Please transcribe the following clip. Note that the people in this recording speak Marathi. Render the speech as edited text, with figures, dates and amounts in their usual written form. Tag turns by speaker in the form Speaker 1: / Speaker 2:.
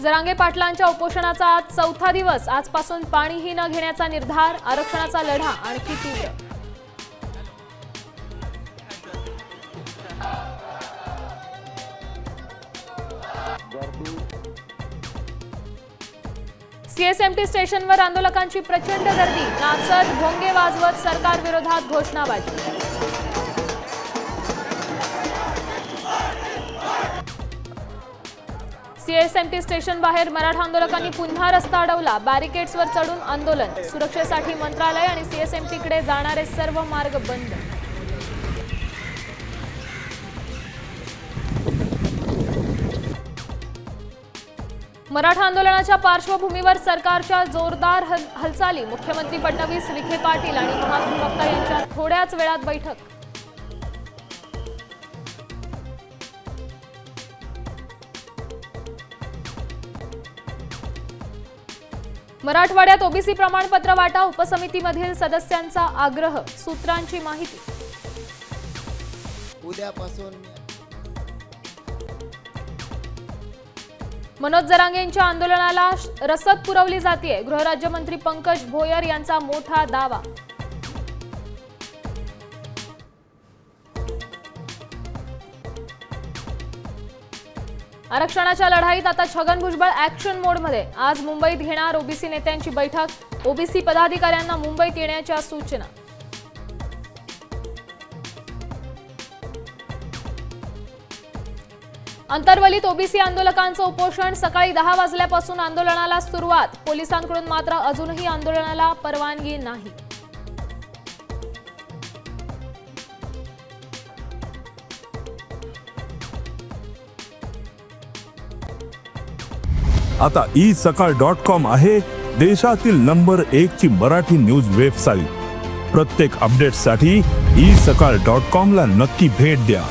Speaker 1: जरांगे पाटलांच्या उपोषणाचा आज चौथा दिवस। आजपासून पाणीही न घेण्याचा निर्धार। आरक्षणाचा लढा आणखी तीव्र। सीएसएमटी स्टेशनवर आंदोलकांची प्रचंड गर्दी। नाचत भोंगे वाजवत सरकार विरोधात घोषणाबाजी। सीएसएमटी स्टेशन बाहेर मराठा आंदोलकांनी पुन्हा रस्ता अडवला। बॅरिकेड्सवर चढून आंदोलन। सुरक्षेसाठी मंत्रालय आणि सीएसएमटीकडे जाणारे सर्व मार्ग बंद। मराठा आंदोलनाच्या पार्श्वभूमीवर सरकारच्या जोरदार हालचाली। मुख्यमंत्री फडणवीस, विखे पाटील आणि महाधिवक्ता यांच्यात थोड्याच वेळात बैठक। मराठवाड्यात ओबीसी प्रमाणपत्र वाटा। उपसमितीमधील सदस्यांचा आग्रह। सूत्रांची माहिती।
Speaker 2: उद्यापासून
Speaker 1: मनोज जरांगेंच्या आंदोलनाला रसद पुरवली जाते। गृहराज्यमंत्री पंकज भोयर यांचा मोठा दावा। आरक्षणाच्या लढाईत आता छगन भुजबळ ऍक्शन मोडमध्ये। आज मुंबईत घेणार ओबीसी नेत्यांची बैठक। ओबीसी पदाधिकाऱ्यांना मुंबईत येण्याच्या सूचना। अंतरवलीत ओबीसी आंदोलकांचं उपोषण। सकाळी 10 वाजल्यापासून आंदोलनाला सुरुवात। पोलिसांकडून मात्र अजूनही आंदोलनाला परवानगी नाही।
Speaker 3: आता isakal.com आहे देशातील नंबर 1 ची मराठी न्यूज वेबसाईट। प्रत्येक अपडेटसाठी isakal.com ला नक्की भेट द्या।